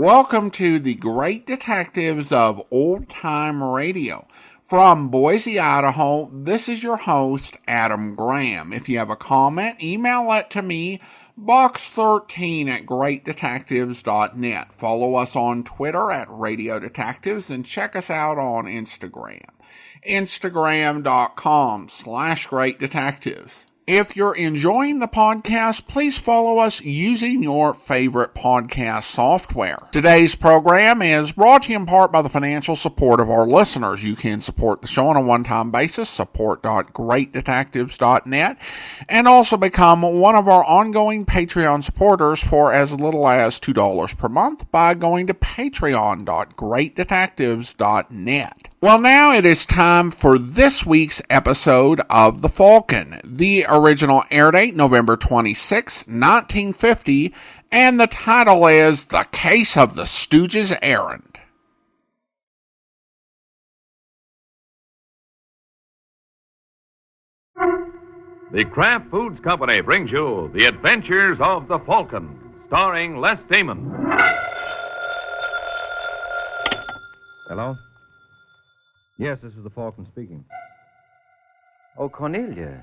Welcome to the Great Detectives of Old Time Radio. From Boise, Idaho, this is your host, Adam Graham. If you have a comment, email it to me, box13@greatdetectives.net. Follow us on Twitter at Radio Detectives and check us out on Instagram. Instagram.com/Great Detectives. If you're enjoying the podcast, please follow us using your favorite podcast software. Today's program is brought to you in part by the financial support of our listeners. You can support the show on a one-time basis, support.greatdetectives.net, and also become one of our ongoing Patreon supporters for as little as $2 per month by going to patreon.greatdetectives.net. Well, now it is time for this week's episode of The Falcon. The original air date, November 26, 1950, and the title is The Case of the Stooge's Errand. The Kraft Foods Company brings you The Adventures of the Falcon, starring Les Damon. Hello? Yes, this is the Falcon speaking. Oh, Cornelia.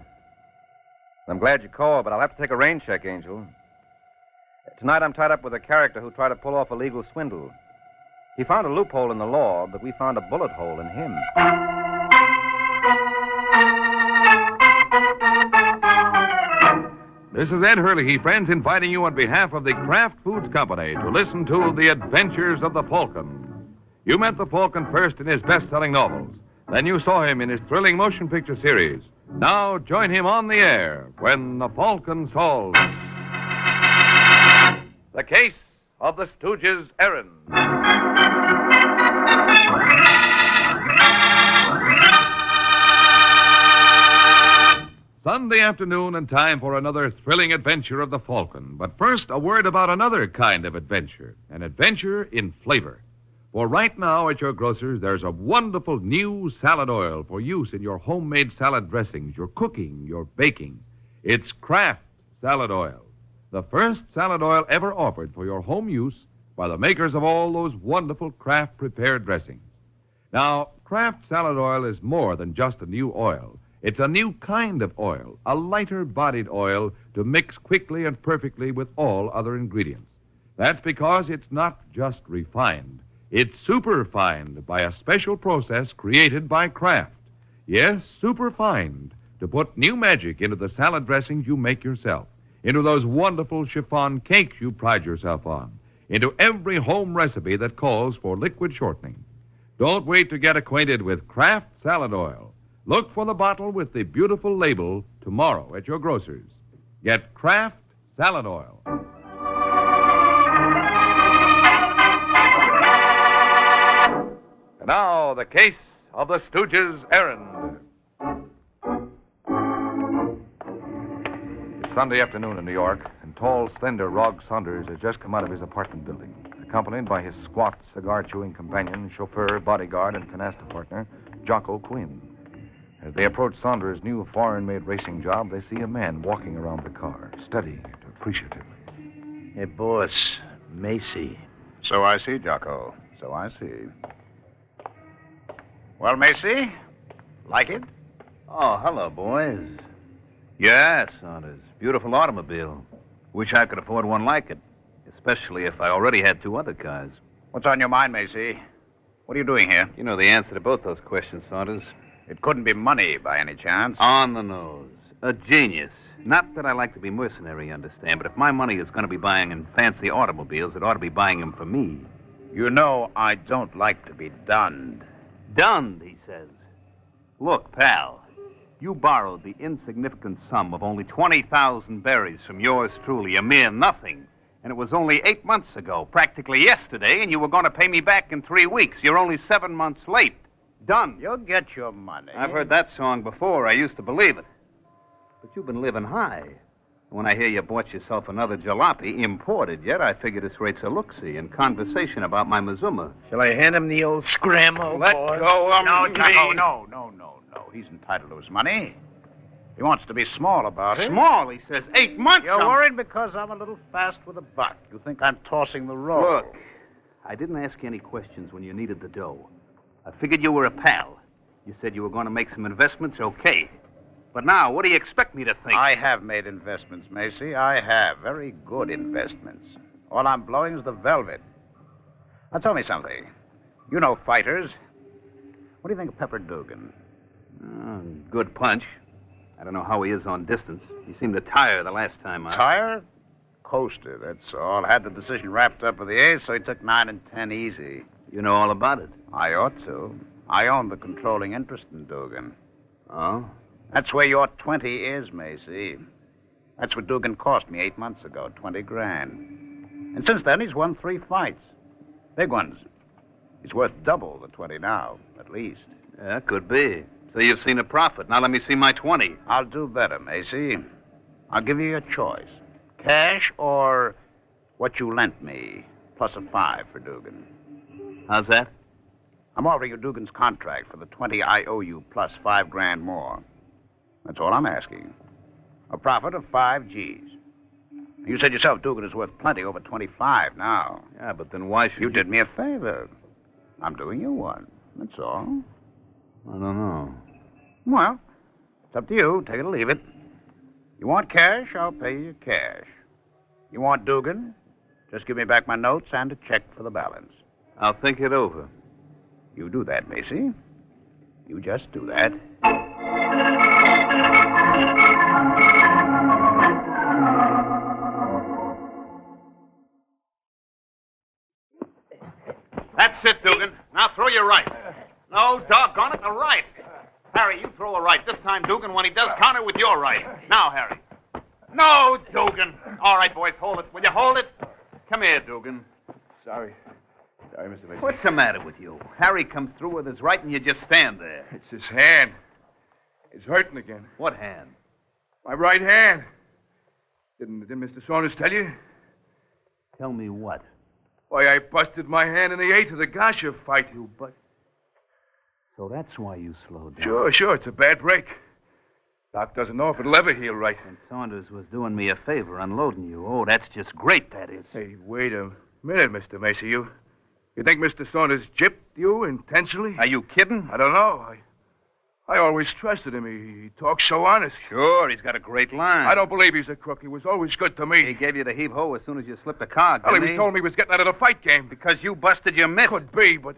I'm glad you called, but I'll have to take a rain check, Angel. Tonight I'm tied up with a character who tried to pull off a legal swindle. He found a loophole in the law, but we found a bullet hole in him. This is Ed Hurley, friends, inviting you on behalf of the Kraft Foods Company to listen to The Adventures of the Falcon. You met the Falcon first in his best-selling novels. Then you saw him in his thrilling motion picture series. Now join him on the air when the Falcon solves The Case of the Stooge's Errand. Sunday afternoon and time for another thrilling adventure of the Falcon. But first, a word about another kind of adventure. An adventure in flavor. For right now at your grocer's, there's a wonderful new salad oil for use in your homemade salad dressings, your cooking, your baking. It's Kraft Salad Oil, the first salad oil ever offered for your home use by the makers of all those wonderful Kraft prepared dressings. Now, Kraft Salad Oil is more than just a new oil. It's a new kind of oil, a lighter-bodied oil to mix quickly and perfectly with all other ingredients. That's because it's not just refined. It's superfined by a special process created by Kraft. Yes, superfined, to put new magic into the salad dressings you make yourself, into those wonderful chiffon cakes you pride yourself on, into every home recipe that calls for liquid shortening. Don't wait to get acquainted with Kraft Salad Oil. Look for the bottle with the beautiful label tomorrow at your grocer's. Get Kraft Salad Oil. And now, the case of the Stooge's Errand. It's Sunday afternoon in New York, and tall, slender Rog Saunders has just come out of his apartment building, accompanied by his squat, cigar-chewing companion, chauffeur, bodyguard, and canasta partner, Jocko Quinn. As they approach Saunders' new foreign-made racing job, they see a man walking around the car, studying it appreciatively. Hey, boss, Macy. So I see, Jocko. So I see. Well, Macy, like it? Oh, hello, boys. Yeah, Saunders. Beautiful automobile. Wish I could afford one like it, especially if I already had two other cars. What's on your mind, Macy? What are you doing here? You know the answer to both those questions, Saunders. It couldn't be money by any chance. On the nose. A genius. Not that I like to be mercenary, you understand, but if my money is going to be buying in fancy automobiles, it ought to be buying them for me. You know I don't like to be dunned. Dunned, he says. Look, pal, you borrowed the insignificant sum of only 20,000 berries from yours truly, a mere nothing. And it was only 8 months ago, practically yesterday, and you were going to pay me back in 3 weeks. You're only 7 months late. Done. You'll get your money. I've heard that song before. I used to believe it. But you've been living high. When I hear you bought yourself another jalopy, imported yet, I figure this rate's a look-see and conversation about my Mazuma. Shall I hand him the old scramble, Let go of No, me. Jocko, no. He's entitled to his money. He wants to be small about it. Small, he says. 8 months. You're worried because I'm a little fast with a buck. You think I'm tossing the roll. Look, I didn't ask you any questions when you needed the dough. I figured you were a pal. You said you were going to make some investments, okay. But now, what do you expect me to think? I have made investments, Macy. I have. Very good investments. All I'm blowing is the velvet. Now, tell me something. You know fighters. What do you think of Pepper Dugan? Good punch. I don't know how he is on distance. He seemed to tire the last time out. Tire? Coaster, that's all. Had the decision wrapped up with the ace, so he took 9 and 10 easy. You know all about it. I ought to. I own the controlling interest in Dugan. Oh? That's where your 20 is, Macy. That's what Dugan cost me 8 months ago, 20 grand. And since then, he's won 3 fights. Big ones. He's worth double the 20 now, at least. Yeah, could be. So you've seen a profit. Now let me see my 20. I'll do better, Macy. I'll give you a choice. Cash or what you lent me, plus a 5 for Dugan. How's that? I'm offering you Dugan's contract for the 20 I owe you, plus 5 grand more. That's all I'm asking. A profit of 5 G's. You said yourself Dugan is worth plenty, over 25 now. Yeah, but then why should you did me a favor. I'm doing you one. That's all. I don't know. Well, it's up to you. Take it or leave it. You want cash, I'll pay you cash. You want Dugan? Just give me back my notes and a check for the balance. I'll think it over. You do that, Macy. You just do that. That's it, Dugan. Now throw your right. No, doggone it, the right. Harry, you throw a right. This time, Dugan, when he does, counter with your right. Now, Harry. No, Dugan. All right, boys, hold it. Will you hold it? Come here, Dugan. Sorry, Mr. Mason. What's the matter with you? Harry comes through with his right and you just stand there. It's his hand. It's hurting again. What hand? My right hand. Didn't Mr. Saunders tell you? Tell me what? Why, I busted my hand in the 8th of the Gasha fight, you butt. So that's why you slowed down. Sure. It's a bad break. Doc doesn't know if it'll ever heal right. And Saunders was doing me a favor, unloading you. Oh, that's just great, that is. Hey, wait a minute, Mr. Macy. You think Mr. Saunders gypped you intentionally? Are you kidding? I don't know. I always trusted him. He talks so honest. Sure, he's got a great line. I don't believe he's a crook. He was always good to me. He gave you the heave-ho as soon as you slipped a card, Well, didn't he told me he was getting out of the fight game. Because you busted your mitt. Could be, but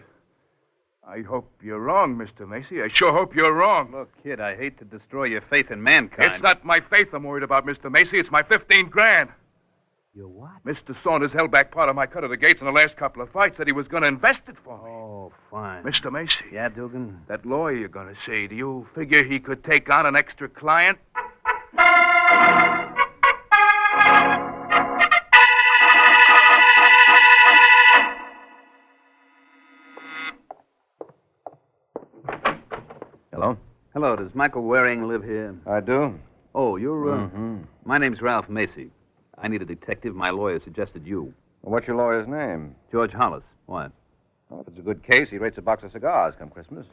I hope you're wrong, Mr. Macy. I sure hope you're wrong. Look, kid, I hate to destroy your faith in mankind. It's not my faith I'm worried about, Mr. Macy. It's my 15 grand. Your what? Mr. Saunders held back part of my cut of the gates in the last couple of fights, said he was going to invest it for me. Oh, fine. Mr. Macy. Yeah, Dugan? That lawyer you're going to see, do you figure he could take on an extra client? Hello? Hello, does Michael Waring live here? I do. Oh, you're, My name's Ralph Macy. I need a detective. My lawyer suggested you. Well, what's your lawyer's name? George Hollis. What? Well, if it's a good case, he rates a box of cigars come Christmas.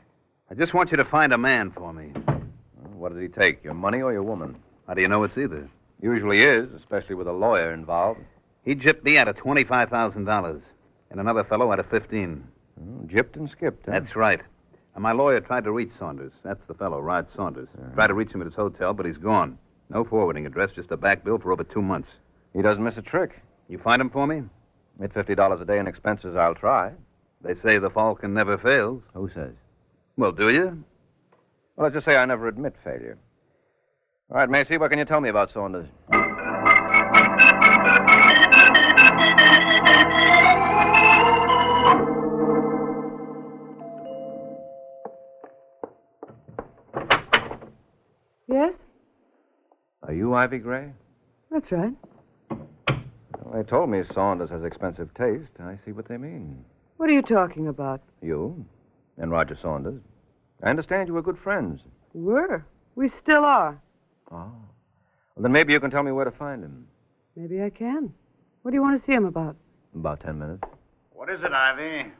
I just want you to find a man for me. Well, what does he take, your money or your woman? How do you know it's either? Usually is, especially with a lawyer involved. He gypped me out of $25,000, and another fellow out of $15,000. Gypped and skipped, huh? That's right. And my lawyer tried to reach Saunders. That's the fellow, Rod Saunders. Tried to reach him at his hotel, but he's gone. No forwarding address, just a back bill for over 2 months. He doesn't miss a trick. You find him for me? At $50 a day in expenses, I'll try. They say the Falcon never fails. Who says? Well, do you? Well, let's just say I never admit failure. All right, Macy, what can you tell me about Saunders? Yes? Are you Ivy Gray? That's right. Well, they told me Saunders has expensive taste. I see what they mean. What are you talking about? You and Roger Saunders. I understand you were good friends. Were. We still are. Oh. Well, then maybe you can tell me where to find him. Maybe I can. What do you want to see him about? About 10 minutes. What is it, Ivy?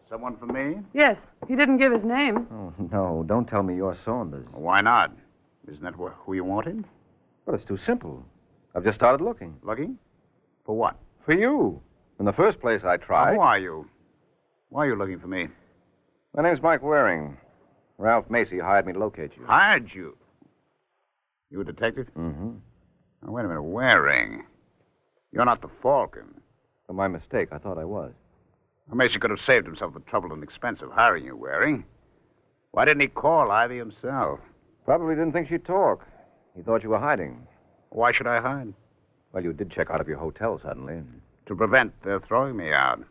Someone for me? Yes. He didn't give his name. Oh, no. Don't tell me you're Saunders. Why not? Isn't that who you wanted? Well, it's too simple. I've just started looking. Looking? For what? For you. In the first place, I tried. Who are you? Why are you looking for me? My name's Mike Waring. Ralph Macy hired me to locate you. Hired you? You a detective? Mm-hmm. Now, wait a minute. Waring. You're not the Falcon. Well, my mistake. I thought I was. Well, Macy could have saved himself the trouble and expense of hiring you, Waring. Why didn't he call Ivy himself? Probably didn't think she'd talk. He thought you were hiding. Why should I hide? Well, you did check out of your hotel suddenly. To prevent their throwing me out.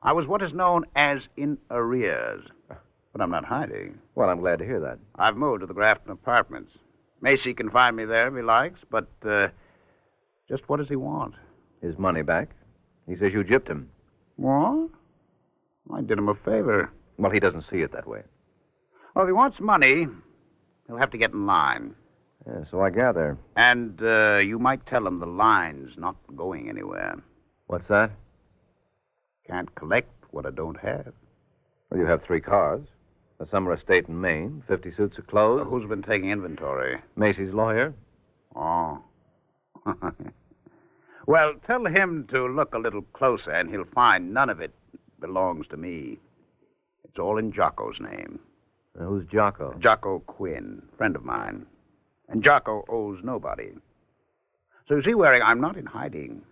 I was what is known as in arrears. But I'm not hiding. Well, I'm glad to hear that. I've moved to the Grafton Apartments. Macy can find me there if he likes, but just what does he want? His money back. He says you gypped him. What? I did him a favor. Well, he doesn't see it that way. Well, if he wants money, he'll have to get in line. Yeah, so I gather. And you might tell him the line's not going anywhere. What's that? Can't collect what I don't have. Well, you have 3 cars. A summer estate in Maine, 50 suits of clothes. Who's been taking inventory? Macy's lawyer. Oh. Well, tell him to look a little closer, and he'll find none of it belongs to me. It's all in Jocko's name. Who's Jocko? Jocko Quinn, friend of mine. And Jocko owes nobody. So you see, Waring, I'm not in hiding.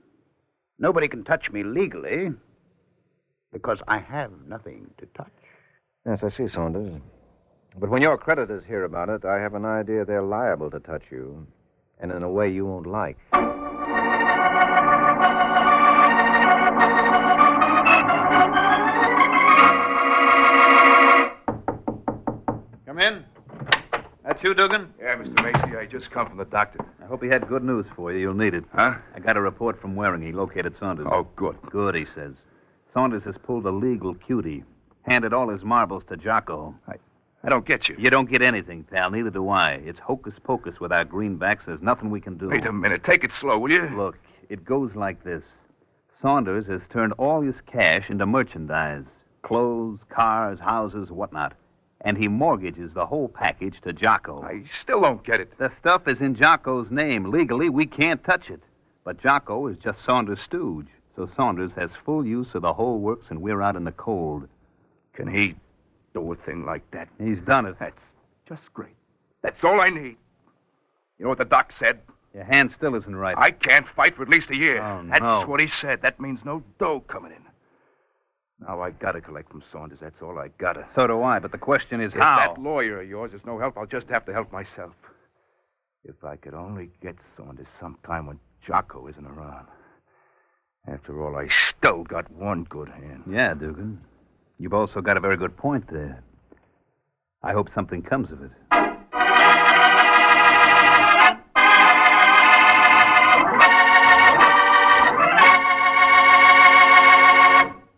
Nobody can touch me legally because I have nothing to touch. Yes, I see, Saunders. But when your creditors hear about it, I have an idea they're liable to touch you. And in a way you won't like. Come in. That's you, Dugan? Yeah, Mr. Macy, I just come from the doctor. I hope he had good news for you. You'll need it. Huh? I got a report from Waring. He located Saunders. Oh, good. Good, he says. Saunders has pulled a legal cutie. Handed all his marbles to Jocko. I don't get you. You don't get anything, pal. Neither do I. It's hocus pocus without greenbacks. There's nothing we can do. Wait a minute. Take it slow, will you? Look, it goes like this. Saunders has turned all his cash into merchandise. Clothes, cars, houses, whatnot. And he mortgages the whole package to Jocko. I still don't get it. The stuff is in Jocko's name. Legally, we can't touch it. But Jocko is just Saunders' stooge. So Saunders has full use of the whole works, and we're out in the cold. Can he do a thing like that? He's done it. That's just great. That's all I need. You know what the doc said? Your hand still isn't right. I can't fight for at least a year. Oh, That's no. what he said. That means no dough coming in. Now I gotta collect from Saunders. That's all I gotta. So do I, but the question is If how. that lawyer of yours is no help, I'll just have to help myself. If I could only get Saunders sometime when Jocko isn't around. After all, I still got one good hand. Yeah, Dugan. You've also got a very good point there. I hope something comes of it.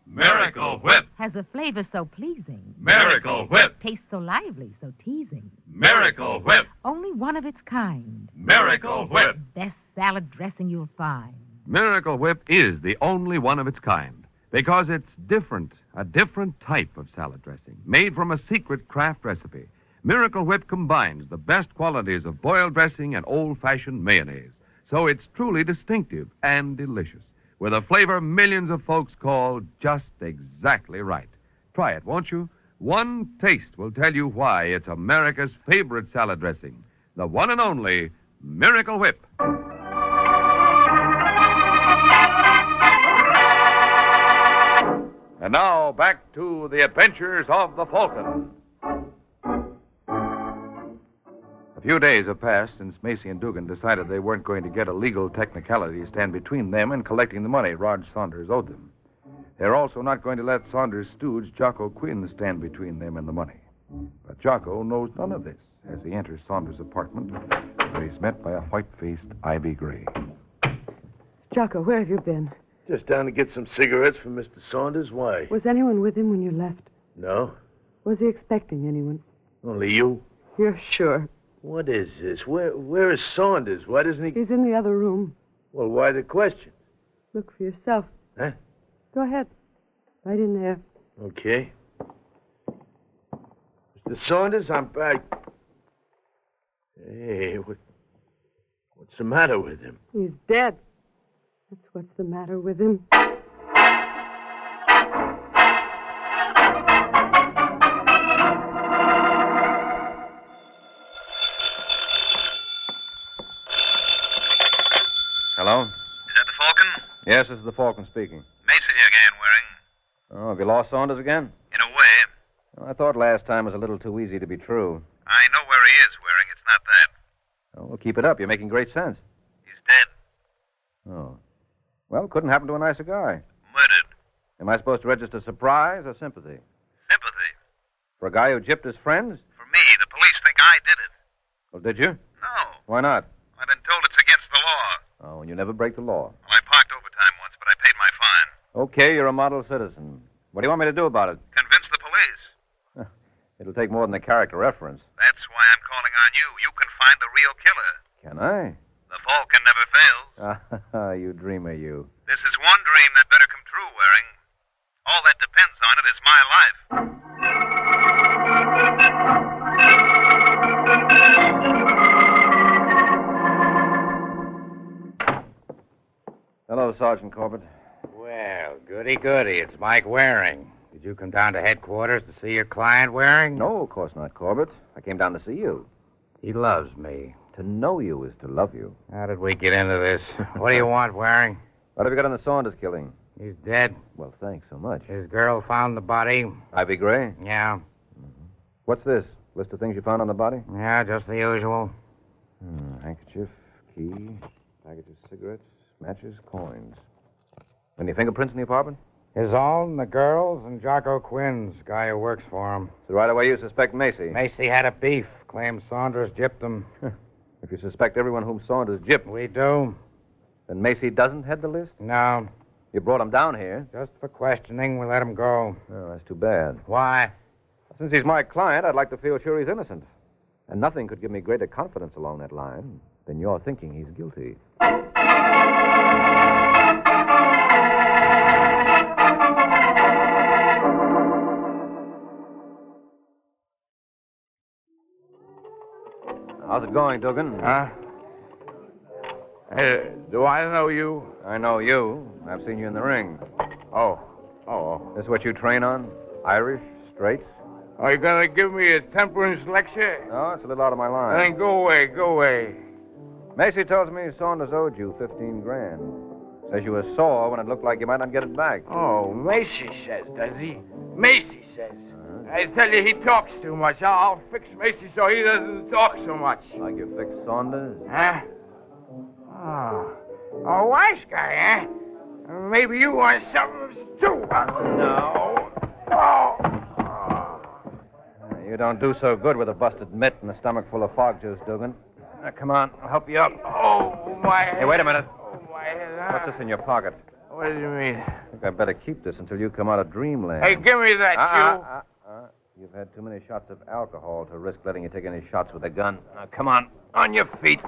Miracle Whip! Has a flavor so pleasing. Miracle Whip! Tastes so lively, so teasing. Miracle Whip! Only one of its kind. Miracle Whip! Best salad dressing you'll find. Miracle Whip is the only one of its kind because it's different, a different type of salad dressing, made from a secret craft recipe. Miracle Whip combines the best qualities of boiled dressing and old-fashioned mayonnaise, so it's truly distinctive and delicious, with a flavor millions of folks call just exactly right. Try it, won't you? One taste will tell you why it's America's favorite salad dressing, the one and only Miracle Whip. And now, back to the adventures of the Falcon. A few days have passed since Macy and Dugan decided they weren't going to get a legal technicality stand between them and collecting the money Rod Saunders owed them. They're also not going to let Saunders' stooge, Jocko Quinn, stand between them and the money. But Jocko knows none of this as he enters Saunders' apartment, where he's met by a white-faced Ivy Gray. Jocko, where have you been? Just down to get some cigarettes from Mr. Saunders. Why? Was anyone with him when you left? No. Was he expecting anyone? Only you? You're sure? What is this? Where is Saunders? Why doesn't he... He's in the other room. Well, why the question? Look for yourself. Huh? Go ahead. Right in there. Okay. Mr. Saunders, I'm back. Hey, what's the matter with him? He's dead. That's what's the matter with him. Yes, this is the Falcon speaking. Macy again, Waring. Oh, have you lost Saunders again? In a way. Well, I thought last time was a little too easy to be true. I know where he is, Waring. It's not that. Oh, well, keep it up. You're making great sense. He's dead. Oh. Well, couldn't happen to a nicer guy. Murdered. Am I supposed to register surprise or sympathy? Sympathy. For a guy who gypped his friends? For me, the police think I did it. Well, did you? No. Why not? I've been told it's against the law. Oh, and you never break the law. Well, I parked overtime once, but I paid my fine. Okay, you're a model citizen. What do you want me to do about it? Convince the police. It'll take more than a character reference. That's why I'm calling on you. You can find the real killer. Can I? The Falcon never fails. You dreamer, you. This is one dream that better come true, Waring. All that depends on it is my life. Hello, Sergeant Corbett. Well, goody. It's Mike Waring. Did you come down to headquarters to see your client, Waring? No, of course not, Corbett. I came down to see you. He loves me. To know you is to love you. How did we get into this? What do you want, Waring? What have you got on the Saunders killing? He's dead. Well, thanks so much. His girl found the body. Ivy Gray? Yeah. What's this? List of things you found on the body? Yeah, just the usual. Handkerchief, key, package of cigarettes, matches, coins. Any fingerprints in the apartment? His own, the girl's, and Jocko Quinn's, guy who works for him. So right away you suspect Macy. Macy had a beef. Claims Saunders gypped him. If you suspect everyone whom Saunders gypped, We do. then Macy doesn't head the list? No. You brought him down here. Just for questioning, we let him go. Oh, that's too bad. Why? Since he's my client, I'd like to feel sure he's innocent. And nothing could give me greater confidence along that line than your thinking he's guilty. How's it going, Dugan? Huh? Do I know you? I know you. I've seen you in the ring. Oh. This what you train on? Irish? Straight? Are you going to give me a temperance lecture? No, it's a little out of my line. Then go away. Macy tells me Saunders owed you 15 grand. Says you were sore when it looked like you might not get it back. Oh, Macy says, does he? Macy says. I tell you, he talks too much. I'll fix Macy so he doesn't talk so much. Like you fixed Saunders? Huh? Oh. A wise guy, huh? Maybe you want something too. No. Oh. You don't do so good with a busted mitt and a stomach full of fog juice, Dugan. Now, come on, I'll help you up. Oh, my head. Hey, wait a minute. Oh, my head. Huh? What's this in your pocket? What do you mean? I think I'd better keep this until you come out of dreamland. Hey, give me that, You've had too many shots of alcohol to risk letting you take any shots with a gun. Now, come on your feet.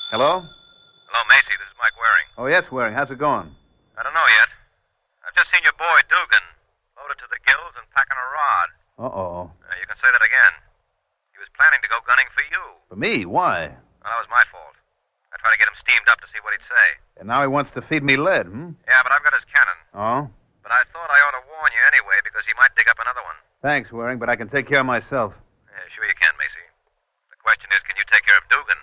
Hello? Hello, Macy. This is Mike Waring. Oh, yes, Waring. How's it going? I don't know yet. I've just seen your boy, Dugan, loaded to the gills and packing a rod. Uh-oh. You can say that again. He was planning to go gunning for you. For me? Why? Well, that was my fault. I tried to get him steamed up to see what he'd say. And now he wants to feed me lead, Yeah, but I've got his cannon. Oh? But I thought I ought to warn you anyway, because he might dig up another one. Thanks, Waring, but I can take care of myself. Yeah, sure you can, Macy. The question is, can you take care of Dugan?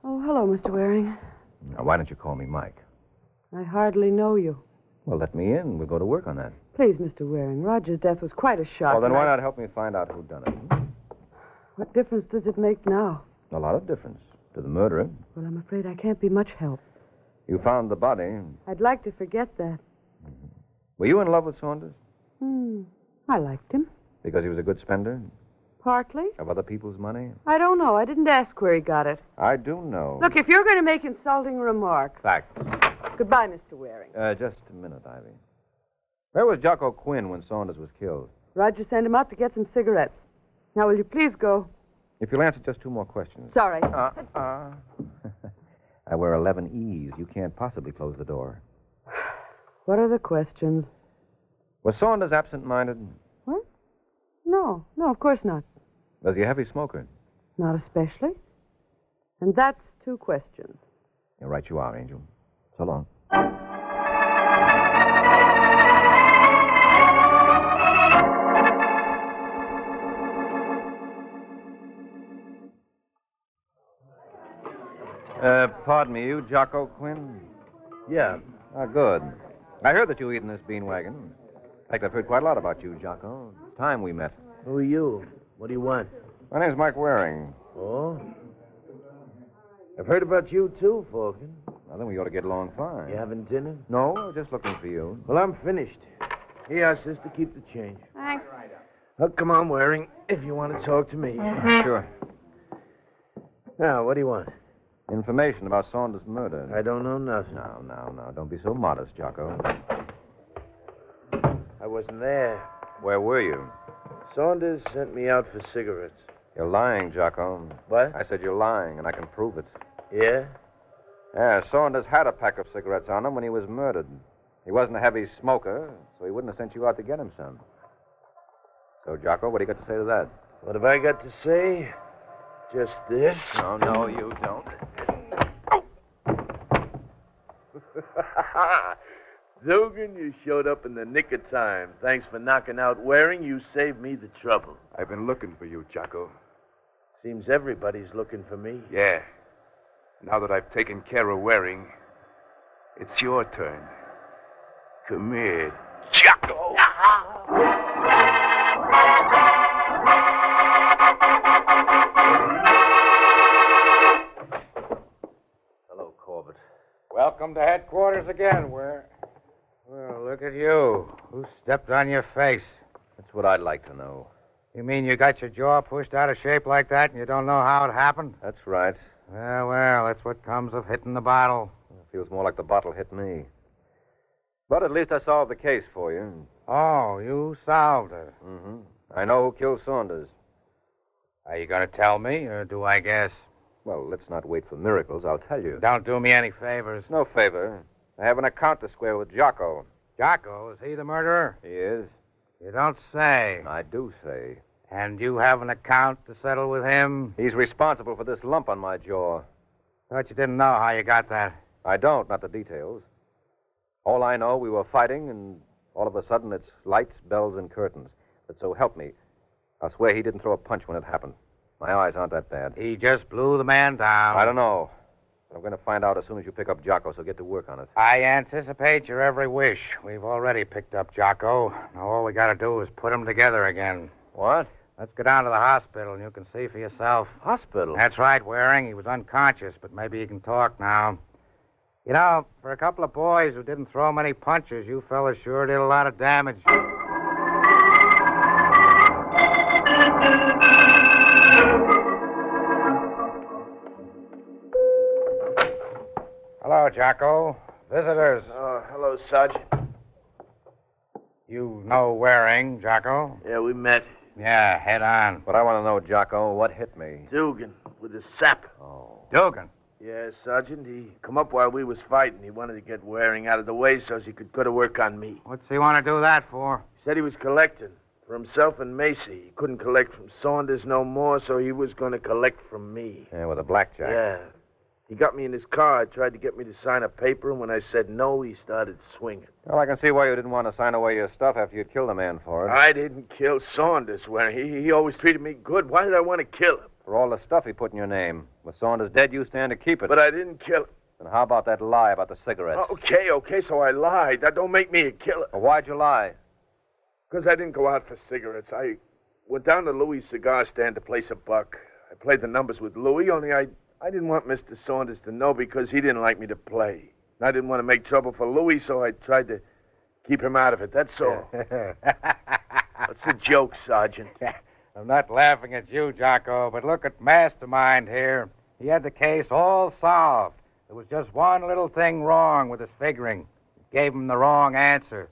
Oh, hello, Mr. Waring. Now, why don't you call me Mike? I hardly know you. Well, let me in. We'll go to work on that. Please, Mr. Waring, Roger's death was quite a shock. Well, then and why not help me find out who done it? What difference does it make now? A lot of difference. To the murderer. Well, I'm afraid I can't be much help. You found the body. I'd like to forget that. Were you in love with Saunders? I liked him. Because he was a good spender? Partly. Of other people's money? I don't know. I didn't ask where he got it. I do know. Look, if you're going to make insulting remarks... Fact. Goodbye, Mr. Waring. Just a minute, Ivy. Where was Jocko Quinn when Saunders was killed? Roger sent him out to get some cigarettes. Now, will you please go? If you'll answer just two more questions. Sorry. I wear 11 E's. You can't possibly close the door. What are the questions? Was Saunders absent-minded? What? No, of course not. Was he a heavy smoker? Not especially. And that's 2 questions. You're right you are, Angel. So long. Pardon me, you Jocko Quinn? Yeah. Ah, good. I heard that you were eating this bean wagon. In fact, I've heard quite a lot about you, Jocko. It's time we met. Who are you? What do you want? My name's Mike Waring. Oh? I've heard about you, too, Falcon. Well, then we ought to get along fine. You having dinner? No, I was just looking for you. Well, I'm finished. Here, sister, keep the change. Thanks. Oh, come on, Waring, if you want to talk to me. Sure. Now, what do you want? Information about Saunders' murder. I don't know nothing. No. Don't be so modest, Jocko. I wasn't there. Where were you? Saunders sent me out for cigarettes. You're lying, Jocko. What? I said you're lying, and I can prove it. Yeah? Yeah, Saunders had a pack of cigarettes on him when he was murdered. He wasn't a heavy smoker, so he wouldn't have sent you out to get him some. So, Jocko, what do you got to say to that? What have I got to say? Just this? No, you don't. Dugan, you showed up in the nick of time. Thanks for knocking out Waring. You saved me the trouble. I've been looking for you, Jocko. Seems everybody's looking for me. Yeah. Now that I've taken care of Waring, it's your turn. Come here, Jocko. Hello, Corbett. Welcome to headquarters again, Well, look at you. Who stepped on your face? That's what I'd like to know. You mean you got your jaw pushed out of shape like that and you don't know how it happened? That's right. Well, that's what comes of hitting the bottle. It feels more like the bottle hit me. But at least I solved the case for you. Oh, you solved it. Mm-hmm. I know who killed Saunders. Are you going to tell me, or do I guess? Well, let's not wait for miracles. I'll tell you. Don't do me any favors. No favor. I have an account to square with Jocko. Jocko, is he the murderer? He is. You don't say. I do say. And you have an account to settle with him? He's responsible for this lump on my jaw. Thought you didn't know how you got that. I don't, not the details. All I know, we were fighting, and all of a sudden it's lights, bells, and curtains. But so help me, I'll swear he didn't throw a punch when it happened. My eyes aren't that bad. He just blew the man down. I don't know. I'm going to find out as soon as you pick up Jocko, so get to work on it. I anticipate your every wish. We've already picked up Jocko. Now all we got to do is put them together again. What? Let's go down to the hospital, and you can see for yourself. Hospital? That's right, Waring. He was unconscious, but maybe he can talk now. You know, for a couple of boys who didn't throw many punches, you fellas sure did a lot of damage. Hello, Jocko. Visitors. Oh, hello, Sergeant. You know Waring, Jocko? Yeah, we met. Yeah, head on. But I want to know, Jocko, what hit me? Dugan, with his sap. Oh. Dugan. Yeah, Sergeant. He come up while we was fighting. He wanted to get Waring out of the way so he could go to work on me. What's he want to do that for? He said he was collecting for himself and Macy. He couldn't collect from Saunders no more, so he was going to collect from me. Yeah, with a blackjack. Yeah. He got me in his car, tried to get me to sign a paper, and when I said no, he started swinging. Well, I can see why you didn't want to sign away your stuff after you'd killed a man for it. I didn't kill Saunders, Waring. He always treated me good. Why did I want to kill him? For all the stuff he put in your name. With Saunders dead, you stand to keep it. But I didn't kill him. Then how about that lie about the cigarettes? Okay, so I lied. That don't make me a killer. Well, why'd you lie? Because I didn't go out for cigarettes. I went down to Louis' cigar stand to place a buck. I played the numbers with Louis, only I didn't want Mr. Saunders to know because he didn't like me to play. I didn't want to make trouble for Louis, so I tried to keep him out of it. That's all. What's the joke, Sergeant? I'm not laughing at you, Jocko, but look at Mastermind here. He had the case all solved. There was just one little thing wrong with his figuring. It gave him the wrong answer.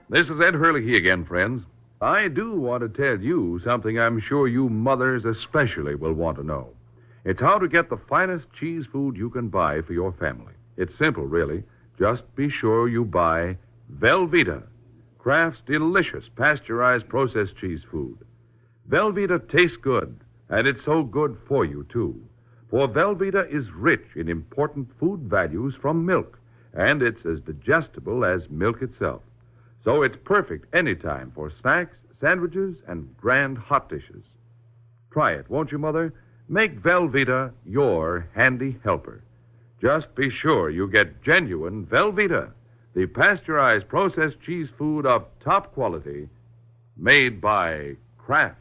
This is Ed Hurley again, friends. I do want to tell you something I'm sure you mothers especially will want to know. It's how to get the finest cheese food you can buy for your family. It's simple, really. Just be sure you buy Velveeta. Kraft's delicious pasteurized processed cheese food. Velveeta tastes good, and it's so good for you, too. For Velveeta is rich in important food values from milk, and it's as digestible as milk itself. So it's perfect anytime for snacks, sandwiches, and grand hot dishes. Try it, won't you, Mother? Make Velveeta your handy helper. Just be sure you get genuine Velveeta, the pasteurized processed cheese food of top quality, made by Kraft.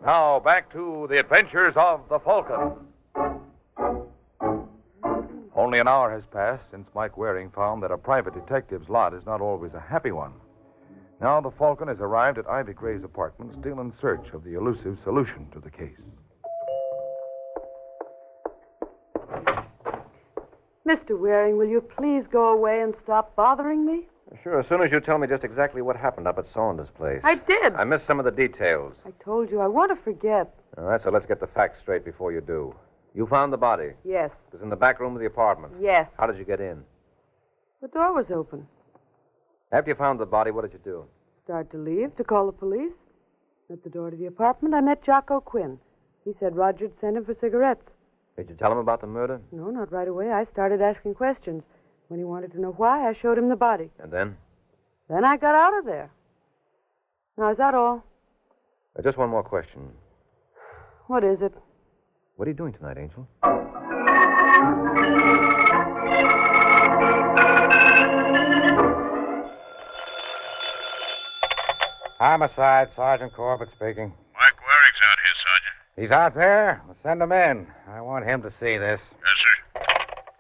Now, back to the adventures of the Falcon. Only an hour has passed since Mike Waring found that a private detective's lot is not always a happy one. Now the Falcon has arrived at Ivy Gray's apartment, still in search of the elusive solution to the case. Mr. Waring, will you please go away and stop bothering me? Sure, as soon as you tell me just exactly what happened up at Saunders' place. I did. I missed some of the details. I told you, I want to forget. All right, so let's get the facts straight before you do. You found the body. Yes. It was in the back room of the apartment. Yes. How did you get in? The door was open. After you found the body, what did you do? Started to leave to call the police. At the door to the apartment, I met Jocko Quinn. He said Roger'd sent him for cigarettes. Did you tell him about the murder? No, not right away. I started asking questions. When he wanted to know why, I showed him the body. And then? Then I got out of there. Now, is that all? Just one more question. What is it? What are you doing tonight, Angel? Homicide, Sergeant Corbett speaking. Mike Waring's out here, Sergeant. He's out there? Well, send him in. I want him to see this. Yes, sir.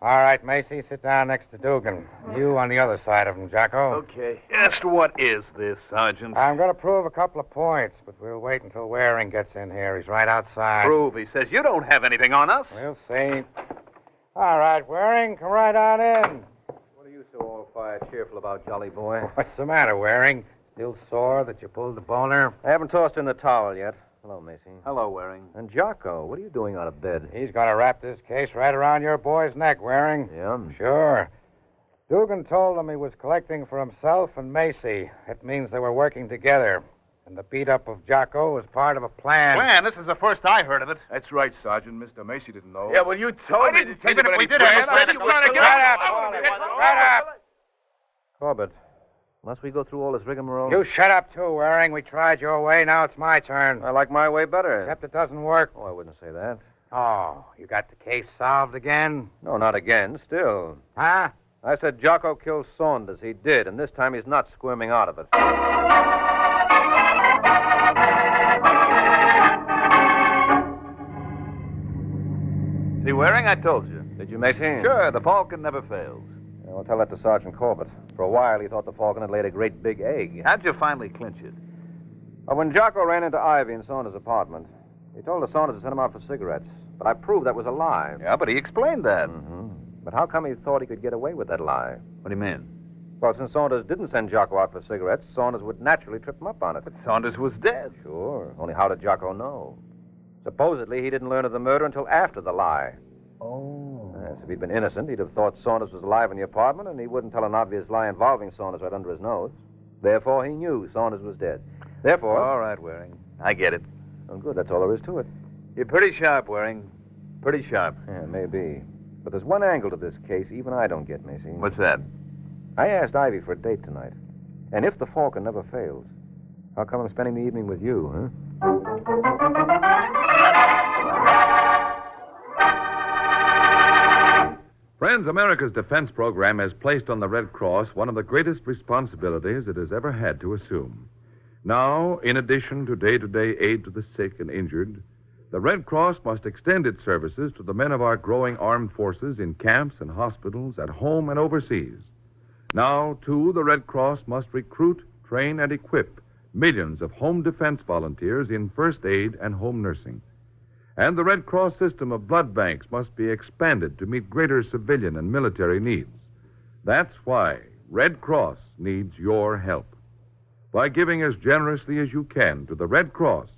All right, Macy, sit down next to Dugan. You on the other side of him, Jocko. Okay. Just what is this, Sergeant? I'm going to prove a couple of points, but we'll wait until Waring gets in here. He's right outside. Prove, he says. You don't have anything on us. We'll see. All right, Waring, come right on in. What are you so all-fired cheerful about, jolly boy? What's the matter, Waring? Still sore that you pulled the boner? I haven't tossed in the towel yet. Hello, Macy. Hello, Waring. And Jocko, what are you doing out of bed? He's going to wrap this case right around your boy's neck, Waring. Yeah? Sure. Dugan told him he was collecting for himself and Macy. It means they were working together. And the beat-up of Jocko was part of a plan. Plan? This is the first I heard of it. That's right, Sergeant. Mr. Macy didn't know. Yeah, well, you told me. Even if we did have a plan, it was Shut up, Corbett. Shut up. Corbett, must we go through all this rigmarole? You shut up, too, Waring. We tried your way. Now it's my turn. I like my way better. Except it doesn't work. Oh, I wouldn't say that. Oh, you got the case solved again? No, not again. Still. Huh? I said Jocko killed Saunders. He did, and this time he's not squirming out of it. See, Waring, I told you. Did you, Macy? Sure, the Falcon never fails. Yeah, I'll tell that to Sergeant Corbett. For a while, he thought the Falcon had laid a great big egg. How'd you finally clinch it? Well, when Jocko ran into Ivy in Saunders' apartment, he told her Saunders to send him out for cigarettes. But I proved that was a lie. Yeah, but he explained that. Mm-hmm. But how come he thought he could get away with that lie? What do you mean? Well, since Saunders didn't send Jocko out for cigarettes, Saunders would naturally trip him up on it. But Saunders was dead. Sure. Only how did Jocko know? Supposedly, he didn't learn of the murder until after the lie. Oh. Yes, if he'd been innocent, he'd have thought Saunders was alive in the apartment, and he wouldn't tell an obvious lie involving Saunders right under his nose. Therefore, he knew Saunders was dead. Therefore... All right, Waring. I get it. Oh, good. That's all there is to it. You're pretty sharp, Waring. Pretty sharp. Yeah, maybe. But there's one angle to this case even I don't get, Macy. What's that? I asked Ivy for a date tonight. And if the Falcon never fails, how come I'm spending the evening with you, huh? Friends, America's defense program has placed on the Red Cross one of the greatest responsibilities it has ever had to assume. Now, in addition to day-to-day aid to the sick and injured, the Red Cross must extend its services to the men of our growing armed forces in camps and hospitals, at home and overseas. Now, too, the Red Cross must recruit, train, and equip millions of home defense volunteers in first aid and home nursing. And the Red Cross system of blood banks must be expanded to meet greater civilian and military needs. That's why Red Cross needs your help. By giving as generously as you can to the Red Cross,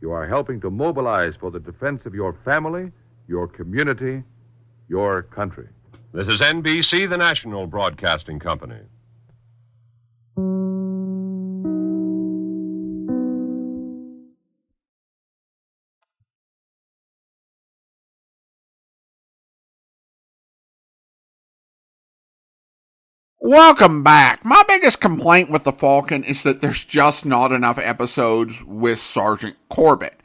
you are helping to mobilize for the defense of your family, your community, your country. This is NBC, the national broadcasting company. Welcome back. My biggest complaint with the Falcon is that there's just not enough episodes with Sergeant Corbett.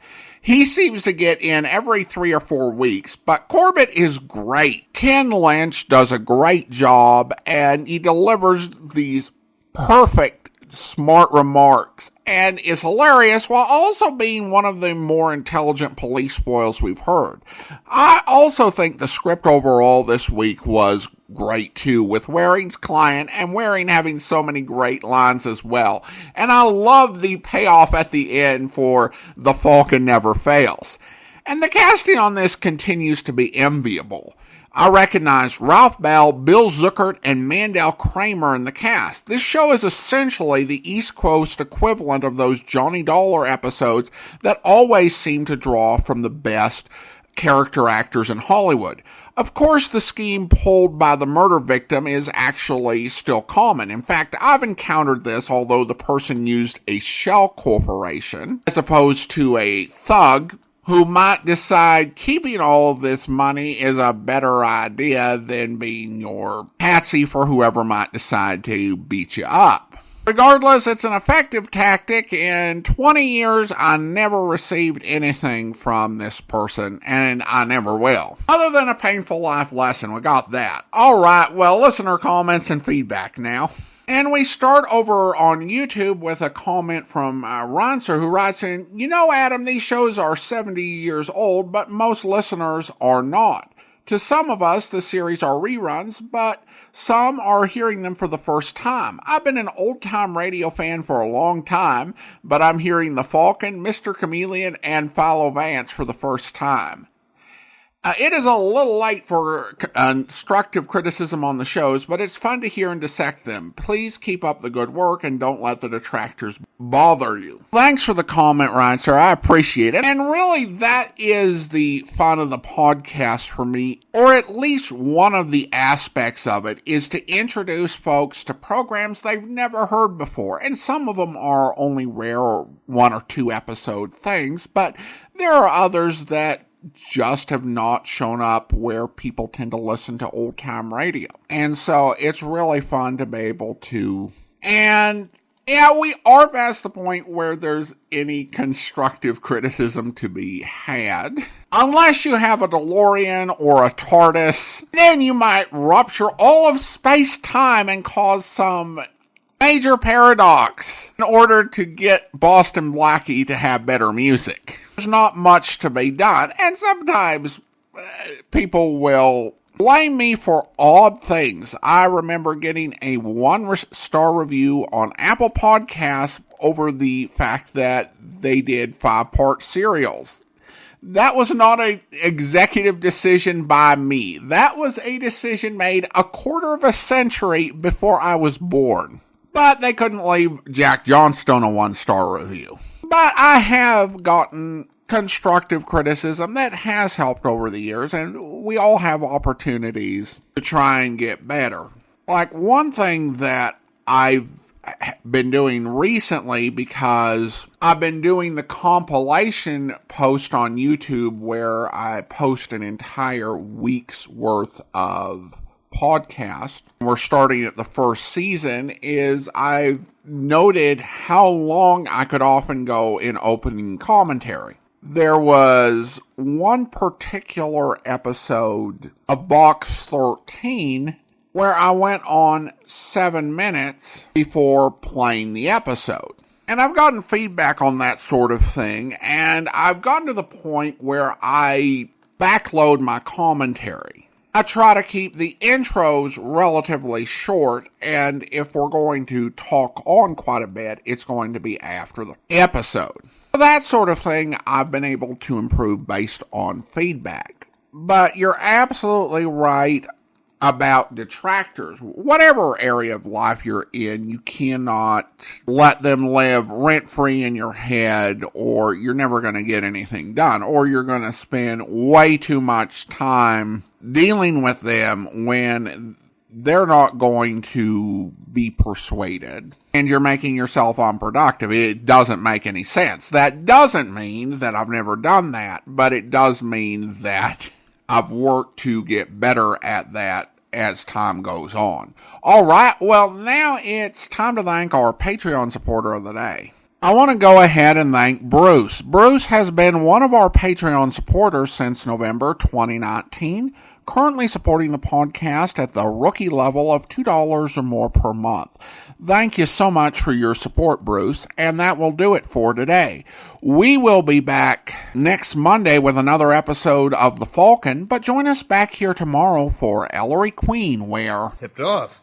He seems to get in every 3 or 4 weeks, but Corbett is great. Ken Lynch does a great job, and he delivers these perfect, smart remarks, and is hilarious while also being one of the more intelligent police spoils we've heard. I also think the script overall this week was great too, with Waring's client and Waring having so many great lines as well. And I love the payoff at the end for The Falcon Never Fails. And the casting on this continues to be enviable. I recognize Ralph Bell, Bill Zuckert, and Mandel Kramer in the cast. This show is essentially the East Coast equivalent of those Johnny Dollar episodes that always seem to draw from the best character actors in Hollywood. Of course, the scheme pulled by the murder victim is actually still common. In fact, I've encountered this, although the person used a shell corporation as opposed to a thug who might decide keeping all of this money is a better idea than being your patsy for whoever might decide to beat you up. Regardless, it's an effective tactic. In 20 years, I never received anything from this person, and I never will. Other than a painful life lesson, we got that. Alright, well, listener comments and feedback now. And we start over on YouTube with a comment from Ronser, who writes in, "You know, Adam, these shows are 70 years old, but most listeners are not. To some of us, the series are reruns, but some are hearing them for the first time. I've been an old-time radio fan for a long time, but I'm hearing The Falcon, Mr. Chameleon, and Philo Vance for the first time. It is a little late for constructive criticism on the shows, but it's fun to hear and dissect them. Please keep up the good work and don't let the detractors bother you." Thanks for the comment, Ryan, sir. I appreciate it. And really, that is the fun of the podcast for me, or at least one of the aspects of it, is to introduce folks to programs they've never heard before. And some of them are only rare or 1 or 2 episode things, but there are others that just have not shown up where people tend to listen to old-time radio. And so it's really fun to be able to... And yeah, we are past the point where there's any constructive criticism to be had. Unless you have a DeLorean or a TARDIS, then you might rupture all of space-time and cause some major paradox in order to get Boston Blackie to have better music. There's not much to be done, and sometimes people will blame me for odd things. I remember getting a 1-star review on Apple Podcasts over the fact that they did 5-part serials. That was not an executive decision by me. That was a decision made a quarter of a century before I was born. But they couldn't leave Jack Johnstone a 1-star review. But I have gotten constructive criticism that has helped over the years, and we all have opportunities to try and get better. Like, one thing that I've been doing recently, because I've been doing the compilation post on YouTube where I post an entire week's worth of podcast. We're starting at the first season, is I've noted how long I could often go in opening commentary. There was one particular episode of Box 13 where I went on 7 minutes before playing the episode. And I've gotten feedback on that sort of thing, and I've gotten to the point where I backload my commentary. I try to keep the intros relatively short, and if we're going to talk on quite a bit, it's going to be after the episode. That sort of thing I've been able to improve based on feedback. But you're absolutely right. about detractors. Whatever area of life you're in, you cannot let them live rent-free in your head, or you're never going to get anything done, or you're going to spend way too much time dealing with them when they're not going to be persuaded, and you're making yourself unproductive. It doesn't make any sense. That doesn't mean that I've never done that, but it does mean that I've worked to get better at that as time goes on. All right, well, now it's time to thank our Patreon supporter of the day. I want to go ahead and thank Bruce. Bruce has been one of our Patreon supporters since November 2019, currently supporting the podcast at the rookie level of $2 or more per month. Thank you so much for your support, Bruce, and that will do it for today. We will be back next Monday with another episode of The Falcon, but join us back here tomorrow for Ellery Queen, where... Tipped off.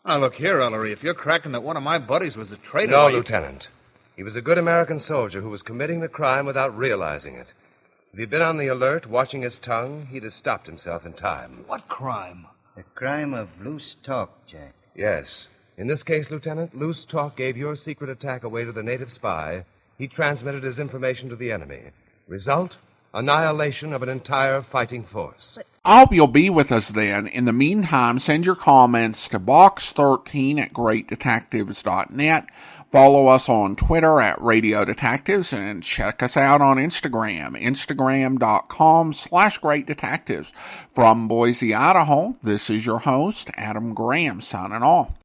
Now, look here, Ellery, if you're cracking that one of my buddies was a traitor... No, Lieutenant. He was a good American soldier who was committing the crime without realizing it. If he'd been on the alert, watching his tongue, he'd have stopped himself in time. What crime? The crime of loose talk, Jack. Yes. In this case, Lieutenant, loose talk gave your secret attack away to the native spy. He transmitted his information to the enemy. Result? Annihilation of an entire fighting force. I hope you'll be with us then. In the meantime, send your comments to box13@greatdetectives.net. Follow us on Twitter at Radio Detectives, and check us out on Instagram, instagram.com/greatdetectives. From Boise, Idaho, this is your host, Adam Graham, signing off.